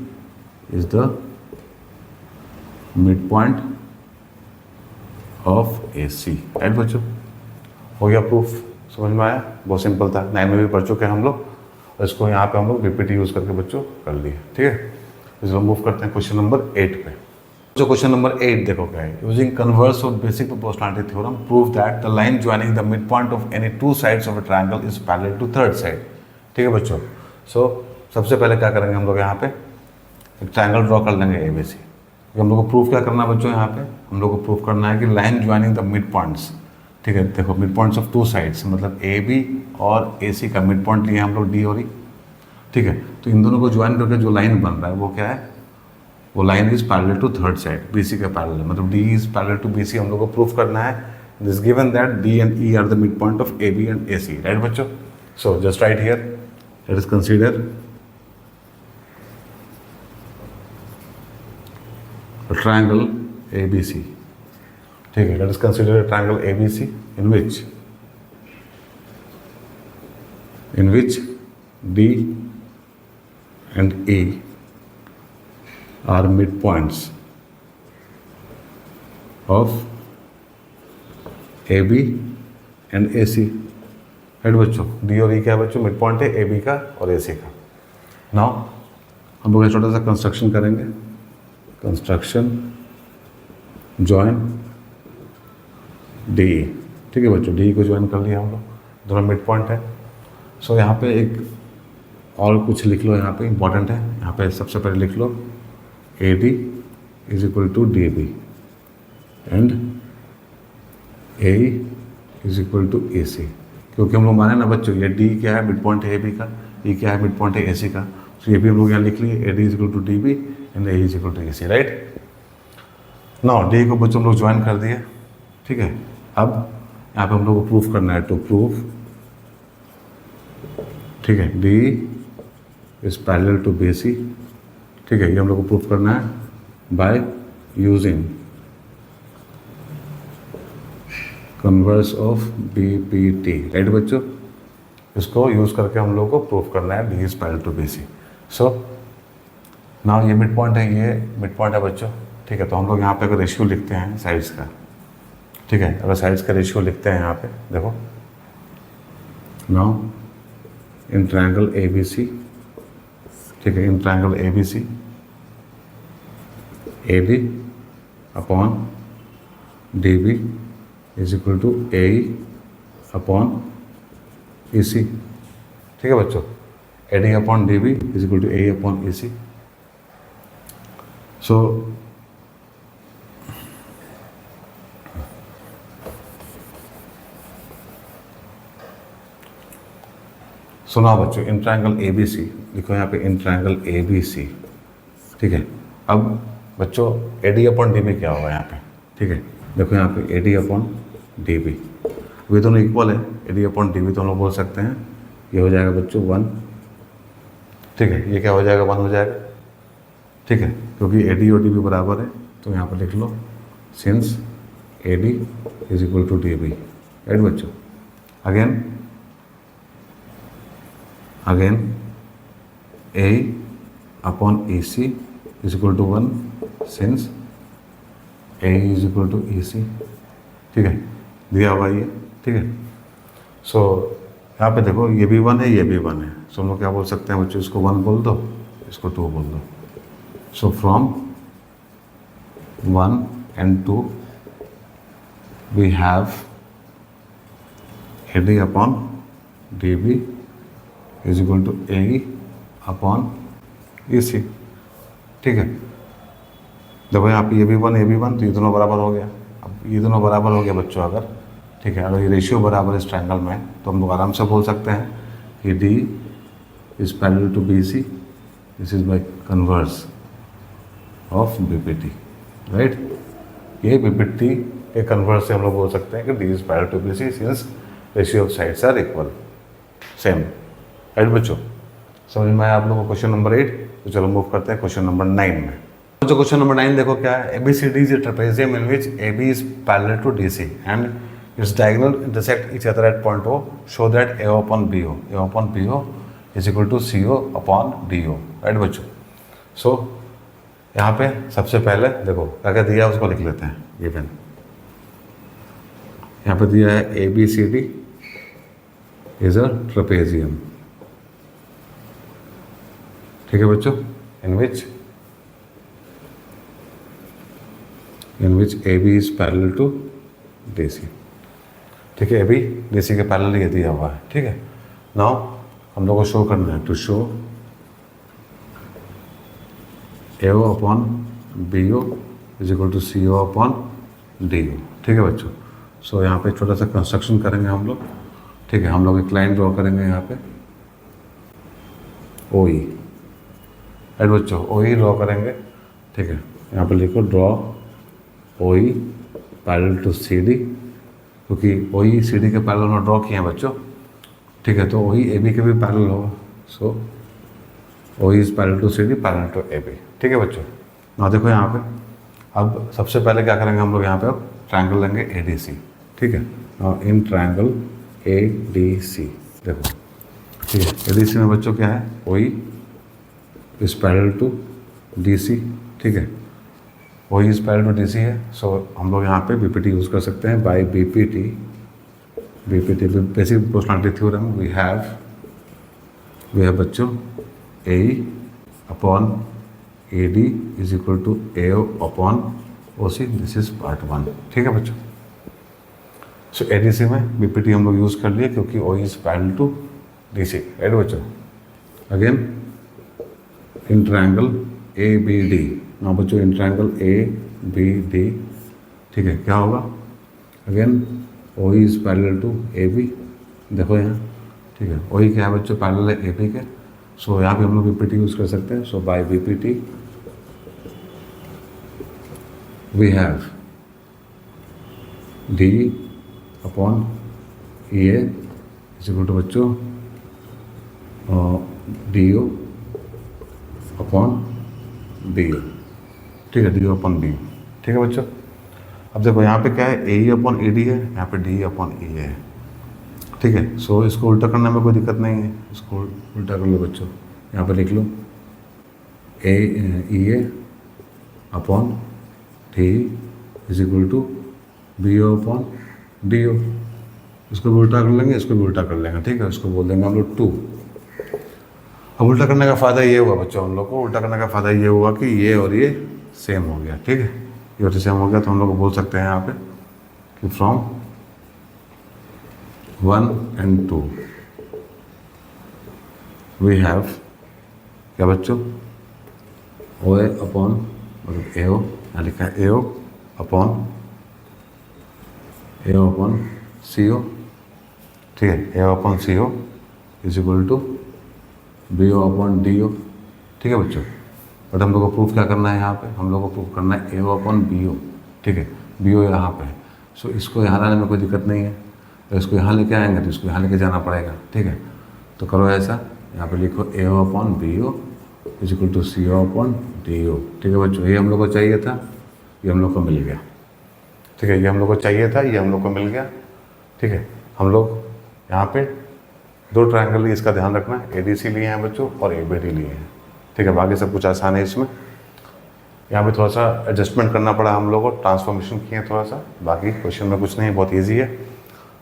is the mid point of A C, right बच्चों। हो गया प्रूफ, समझ में आया, बहुत सिंपल था, 9 में भी पढ़ चुके हैं हम लोग, और इसको यहाँ पे हम लोग बीपीटी यूज़ करके बच्चों कर लिए। ठीक है, इसको मूव करते हैं क्वेश्चन नंबर 8 पे। जो क्वेश्चन नंबर 8 देखो क्या है, using converse of basic proportionality theorem prove that the line joining the mid point of any two sides of a triangle is parallel to third side. ठीक है बच्चों, सो सबसे पहले क्या करेंगे हम लोग, यहाँ पे एक ट्रायंगल ड्रॉ कर लेंगे ए बी सी। हम लोग को प्रूफ क्या करना है बच्चों, यहाँ पे हम लोग को प्रूफ करना है कि line joining the mid points, ठीक है, देखो mid points of two sides, मतलब ए बी और ए सी का मिड पॉइंट लिया हम लोग डी और ई। ठीक है, तो इन दोनों को ज्वाइन करके जो लाइन बन रहा है वो क्या है, वो line is parallel to third side, B C का पैरेलल, मतलब D is parallel to B C. हम लोग को प्रूफ करना है this given that D and E are the mid point of A B and A C, right बच्चों? So just right here, let us consider triangle A B C, ठीक है? Let us consider triangle A B C in which D and E are midpoints of AB and AC, right बच्चों? D और E क्या है बच्चों? Mid point है AB का और AC का। नाउ हम लोग छोटा सा कंस्ट्रक्शन करेंगे, कंस्ट्रक्शन जॉइन DE, ठीक है बच्चों? DE को ज्वाइन कर लिया हम लोग, दोनों मिड पॉइंट है। सो यहाँ पे एक और कुछ लिख लो, यहाँ पे इंपॉर्टेंट है, यहाँ पे सबसे पहले लिख लो AD is equal to DB and AE is equal to AC, क्योंकि हम लोग माने ना बच्चों ये D क्या है? मिड पॉइंट है AB का, E क्या है? मिड पॉइंट है AC का। तो ये भी हम लोग यहाँ लिख लिए, AD is equal to DB and AE is equal to AC, right? Now D को बच्चों हम लोग ज्वाइन कर दिए, ठीक है? अब यहाँ पे हम लोग को प्रूफ करना है, टू प्रूफ, ठीक है, D is parallel to BC, ठीक है? ये हम लोग को प्रूफ करना है by using converse of BPT, right बच्चों? इसको यूज करके हम लोग को प्रूफ करना है D is parallel to BC। So now ये मिड पॉइंट है, ये मिड पॉइंट है बच्चों, ठीक है? तो हम लोग यहाँ पे अगर रेशियो लिखते हैं साइड्स का, ठीक है? अगर साइड्स का रेशियो लिखते हैं यहाँ पे देखो, नाउ इन ट्रायंगल ABC, ठीक है? In triangle ABC AD upon DB is equal to AE upon EC, ठीक है बच्चों? AD upon DB is equal to AE upon EC। सुना बच्चों, इन ट्रायंगल ABC लिखो यहाँ पे, इन ट्रायंगल ABC, ठीक है? अब बच्चों AD अपॉन DB क्या होगा यहाँ पे, ठीक है? देखो यहाँ पे AD अपॉन DB, वे दोनों इक्वल है, AD अपॉन DB तो हम लोग बोल सकते हैं ये हो जाएगा बच्चों 1, ठीक है? ये क्या हो जाएगा? 1 हो जाएगा, ठीक है? क्योंकि AD और DB बराबर है, तो यहाँ पर लिख लो since AD is equal to DB, right बच्चों? Again A upon EC is equal to 1 since AE is equal to EC, ठीक है? दिया हुआ ये, ठीक है? सो यहाँ पे देखो ये भी 1 है, ये भी 1 है, सो हम लोग क्या बोल सकते हैं बच्चों? इसको 1 बोल दो, इसको 2 बोल दो। So from 1 and 2 we have AD upon DB is equal to AE upon EC, ठीक है? देखो यहाँ पे ये भी 1, ये भी 1, तो ये दोनों बराबर हो गया। अब ये दोनों बराबर हो गया बच्चों अगर, ठीक है? अगर ये रेशियो बराबर है इस ट्रायंगल में, तो हम लोग आराम से बोल सकते हैं कि D is parallel to BC, this is by converse of BPT, right? ये BPT के कन्वर्स से हम लोग बोल सकते हैं कि D is parallel to BC since ratio of sides are equal, same, right बच्चों? समझ में आया आप लोगों को क्वेश्चन नंबर 8? तो चलो मूव करते हैं क्वेश्चन नंबर 9 में। तो क्वेश्चन नंबर 9 देखो क्या है, ABCD is a trapezium in which AB is parallel to DC and its diagonal intersect each other at point O. Show that A upon BO is equal to CO upon DO, right बच्चों? सो यहाँ पे सबसे पहले देखो क्या क्या दिया है उसको लिख लेते हैं। गिवन यहाँ पे दिया है ABCD इज अ ट्रेपेजियम, ठीक है बच्चों? In which AB is parallel to DC, ठीक है? AB DC के पैरेलल ये दिया हुआ है, ठीक है? नाउ हम लोग को शो करना है, to show AO upon BO is equal to CO upon DO, ठीक है बच्चों? सो यहाँ पे छोटा सा कंस्ट्रक्शन करेंगे हम लोग, ठीक है? हम लोग एक लाइन ड्रॉ करेंगे यहाँ पे OE, राइट बच्चों? OE ड्रॉ करेंगे, ठीक है? यहाँ पे लिखो draw OE parallel to CD क्योंकि वही सी डी के पैरेलल में ड्रॉ किए हैं बच्चों, ठीक है, तो वही ए बी के भी पैरेलल होगा। सो वही is parallel to C D, parallel to A B, ठीक है बच्चों। ना देखो यहाँ पे, अब सबसे पहले क्या करेंगे हम लोग यहाँ पे, अब ट्रायंगल लेंगे ए डी सी, ठीक है। In triangle A D C देखो, ठीक है, ए डी सी में बच्चों क्या है, वही is parallel to D C, ठीक है, वही is parallel to D C है। सो हम लोग यहाँ पे बी पी टी यूज़ कर सकते हैं। By B P T basic proportionality theorem we have बच्चों A upon A D is equal to A upon O C, this is part 1, ठीक है बच्चों। सो ए डी सी में बी पी टी हम लोग यूज़ कर लिए क्योंकि O is parallel to D C, right बच्चों। Again in triangle A B D, ना बच्चों in triangle A B D, ठीक है, क्या होगा, again O is parallel to A B, देखो यहाँ, ठीक है, वही क्या है बच्चों, पैरेलल है ए बी के। सो यहाँ पे हम लोग बी पी टी यूज़ कर सकते हैं। So by B P T we have D upon E A is equal to बच्चों D O upon D O, ठीक है, D O upon D O, ठीक है बच्चों। अब देखो यहाँ पे क्या है, ए ई अपॉन ए डी है, यहाँ पे डी अपॉन ई है, ठीक है। सो इसको उल्टा करने में कोई दिक्कत नहीं है, इसको उल्टा कर लो बच्चों, यहाँ पे लिख लो A E A upon D is equal to B O upon D O, इसको भी उल्टा कर लेंगे, इसको भी उल्टा कर लेंगे, ठीक है, इसको बोल देंगे हम लोग 2। अब उल्टा करने का फ़ायदा ये हुआ बच्चों, हम लोग को उल्टा करने का फ़ायदा ये हुआ कि ये और ये सेम हो गया, ठीक है, ये और सेम हो गया, तो हम लोग बोल सकते हैं यहाँ पे कि फ्रॉम 1 and 2 वी हैव क्या बच्चों, ओ ए अपॉन मतलब ए ओ, यहाँ लिखा है A O upon C O, ठीक है, A O upon C O is equal to B O upon D O, ठीक है बच्चों। बट हम लोग को प्रूफ क्या करना है यहाँ पे, हम लोग को प्रूफ करना है ए ओ अपॉन बी ओ, ठीक है, बी ओ यहाँ पे है। सो इसको यहाँ लाने में कोई दिक्कत नहीं है, तो इसको यहाँ लेके आएंगे तो इसको यहाँ लेके जाना पड़ेगा, ठीक है। तो करो ऐसा, यहाँ पे लिखो A O upon B O is equal to C O upon D O, ठीक है बच्चों। ये हम लोग को चाहिए था, ये हम लोग को मिल गया, ठीक है, ये हम लोग को चाहिए था, ये हम लोग को मिल गया, ठीक है। हम लोग यहाँ पे 2 ट्रायंगल लिए, इसका ध्यान रखना है, ए डी सी लिए हैं बच्चों और ए बी डी लिए हैं, ठीक है। बाकी सब कुछ आसान है इसमें, यहाँ पे थोड़ा सा एडजस्टमेंट करना पड़ा हम लोग को, ट्रांसफॉर्मेशन किए थोड़ा सा, बाकी क्वेश्चन में कुछ नहीं, बहुत ईजी है।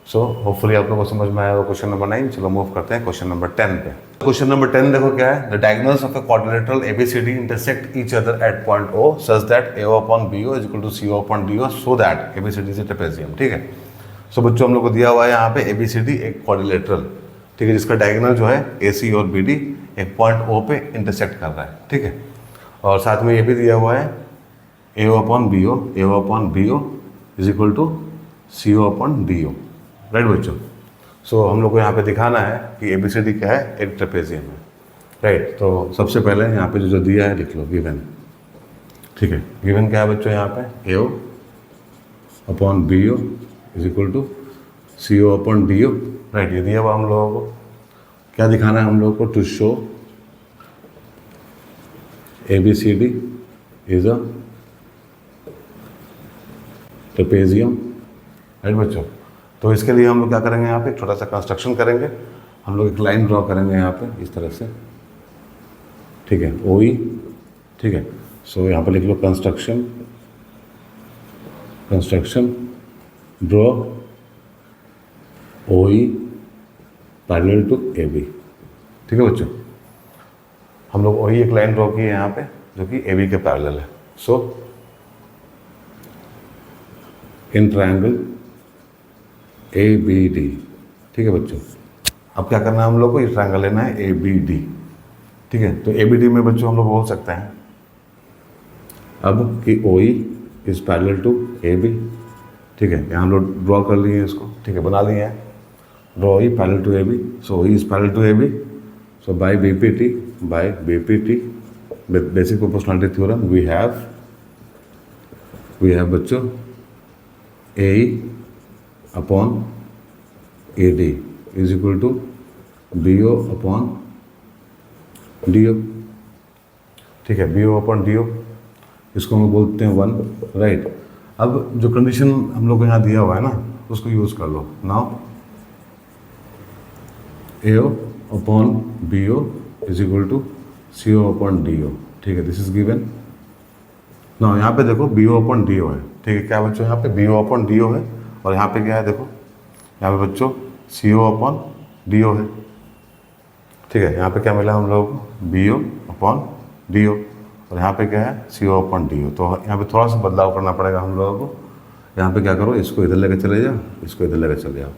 सो होपफुली आप लोगों को समझ में आया होगा क्वेश्चन नंबर 9। चलो मूव करते हैं क्वेश्चन नंबर 10 पे। क्वेश्चन नंबर 10 देखो क्या है, the diagonals of a quadrilateral ABCD intersect each other at point O such that A O upon B O is equal to C O upon D O so that ABCD is a trapezium, ठीक है। सो बच्चों हम लोग को दिया हुआ है यहाँ पे एबीसीडी एक क्वाड्रिलेटरल, ठीक है, जिसका डायगोनल जो है ए सी और बी डी एक पॉइंट ओ पे इंटरसेक्ट कर रहा है, ठीक है। और साथ में ये भी दिया हुआ है A O upon B O, A O upon B O is equal to C O upon D O, right बच्चों। सो हम लोग को यहाँ पे दिखाना है कि ए बी सी डी क्या है, एक ट्रेपेजियम है, राइट। तो सबसे पहले यहाँ पे जो दिया है लिख लो गिवन, ठीक है। गिवन क्या है बच्चों, यहाँ पे A O upon B O is equal to C O upon D O, right. ये दिया हुआ हम लोगों को, क्या दिखाना है हम लोगों को, to show A B C D is a trapezium, right बच्चों। तो इसके लिए हम लोग क्या करेंगे, यहाँ पे छोटा सा कंस्ट्रक्शन करेंगे, हम लोग एक लाइन ड्रॉ करेंगे यहाँ पे इस तरह से, ठीक है, ओ ई, ठीक है। सो यहाँ पे लिख लो construction draw O E parallel to A B, ठीक है बच्चों। हम लोग ओ ई एक लाइन ड्रॉ किए यहाँ पे जो कि ए बी के पैरेलल है। So in triangle A B D, ठीक है बच्चों। अब क्या करना है हम लोग को, ये ट्रायंगल लेना है ए बी डी, ठीक है। तो ए बी डी में बच्चों हम लोग बोल सकते हैं अब कि O E is parallel to A B, ठीक है। यहाँ हम लोग ड्रॉ कर लिए इसको, ठीक है, बना लिए हैं, draw E parallel to A B, so E is parallel to A B, so by B P T basic proportionality theorem we have बच्चों A upon A D is equal to B O upon D O. ठीक है, B O upon D O, इसको हम बोलते हैं 1, right. अब जो condition हम लोग को यहाँ दिया हुआ है ना, उसको यूज़ कर लो। Now A O upon B O is equal to C O upon D O. ठीक है, दिस इज गिवन। ना यहाँ पे देखो B O upon D O है। ठीक है, क्या बच्चों, यहाँ पे B O upon D O है, और यहाँ पे क्या है, देखो यहाँ पे बच्चों सी ओ अपॉन डी ओ है। ठीक है, यहाँ पे क्या मिला हम लोगों को, B O upon D O, और यहाँ पे क्या है, सी ओ अपॉन डी ओ। तो यहाँ पे थोड़ा सा बदलाव करना पड़ेगा हम लोगों को। यहाँ पे क्या करो, इसको इधर लेकर चले जाओ, इसको इधर लेकर चले जाओ।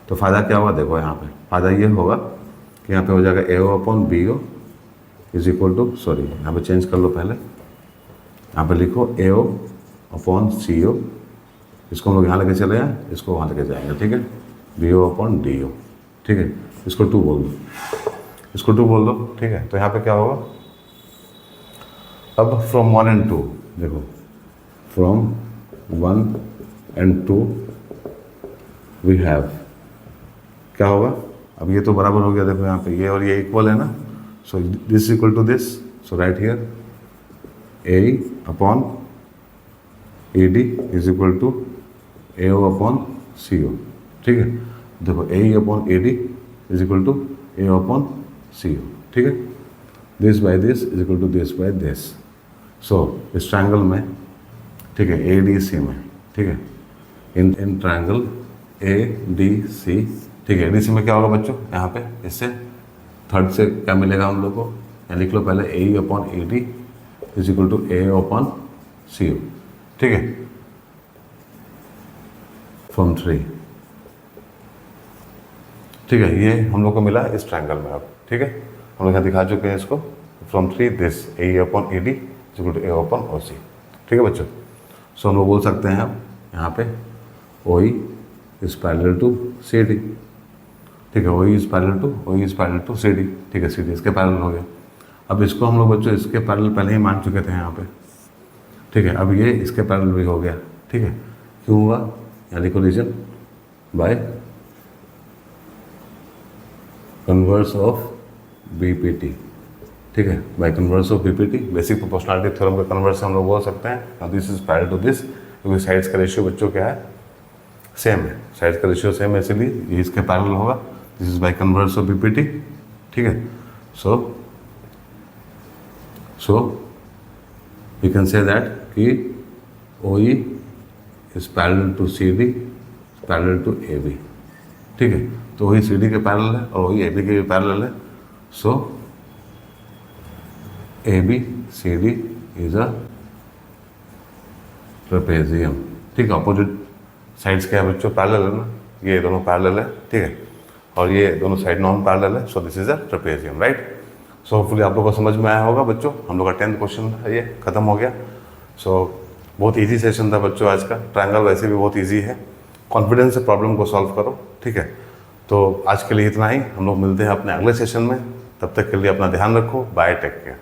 तो फ़ायदा क्या होगा, देखो यहाँ पे फ़ायदा ये होगा कि यहाँ पे हो जाएगा A O upon B O is equal to, sorry यहाँ पे चेंज कर लो पहले, यहाँ पे लिखो ए ओ अपॉन सी ओ, इसको हम लोग यहाँ लेके चले जाएँ, इसको वहाँ लेके जाएंगे। ठीक है, B O upon D O. ठीक है, इसको 2 बोल दो, इसको 2 बोल दो। ठीक है, तो यहाँ पे क्या होगा, अब फ्रॉम 1 and 2 देखो, फ्रॉम 1 and 2 वी हैव, क्या होगा, अब ये तो बराबर हो गया, देखो यहाँ पे ये और ये इक्वल है ना, so this equal to this, so right here A upon A D is equal to A O upon C O. ठीक है, देखो A upon A D is equal to A upon C O. ठीक है, this by this is equal to this by this. So इस triangle में, ठीक है, A D C में, ठीक है, in triangle A D C, ठीक है, ए डी सी में क्या होगा बच्चों, यहाँ पे इससे थर्ड से क्या मिलेगा हम लोग को, यहाँ लिख लो पहले A upon A D is equal to A upon C O. ठीक है, फ्रॉम 3, ठीक है, ये हम लोग को मिला इस ट्रायंगल में। अब ठीक है, हम लोग यहाँ दिखा चुके हैं इसको, from 3 this A upon A D is equal to A upon O C. ठीक है बच्चों, सो हम लोग बोल सकते हैं अब यहाँ पे O E is parallel to C D. ठीक है, O E is parallel to C D. ठीक है, सी डी इसके पैरेलल हो गया। अब इसको हम लोग बच्चों इसके पैरेलल पहले ही मान चुके थे यहाँ पे। ठीक है, अब ये इसके पैरेलल भी हो गया। ठीक है, क्यों हुआ, यहाँ लिखो reason by converse of BPT. ठीक है, by converse of BPT, basic proportionality theorem के कन्वर्स से हम लोग बोल सकते हैं this is parallel to this, क्योंकि साइड्स का रेशियो बच्चों क्या है, सेम है, साइड्स का रेशियो सेम है, इसलिए ये इसके पैरेलल होगा। This is by converse of BPT. ठीक है, so you can say that कि O E is parallel to C D, parallel to A B. ठीक है, तो वही सी डी के पैरेलल है और वही ए बी के भी पैरेलल है। So A B C D is a trapezium. ठीक है, अपोजिट साइड्स क्या है बच्चों, पैरेलल है ना, ये दोनों पैरेलल है। ठीक है, और ये दोनों साइड नॉन पैरेलल है, सो this is a trapezium, right. So hopefully आप लोगों को समझ में आया होगा बच्चों, हम लोग का 10th क्वेश्चन है, ये खत्म हो गया। सो बहुत इजी सेशन था बच्चों आज का, ट्रायंगल वैसे भी बहुत इजी है, कॉन्फिडेंस से प्रॉब्लम को सॉल्व करो। ठीक है, तो आज के लिए इतना ही, हम लोग मिलते हैं अपने अगले सेशन में, तब तक के लिए अपना ध्यान रखो, बाय, टेक केयर।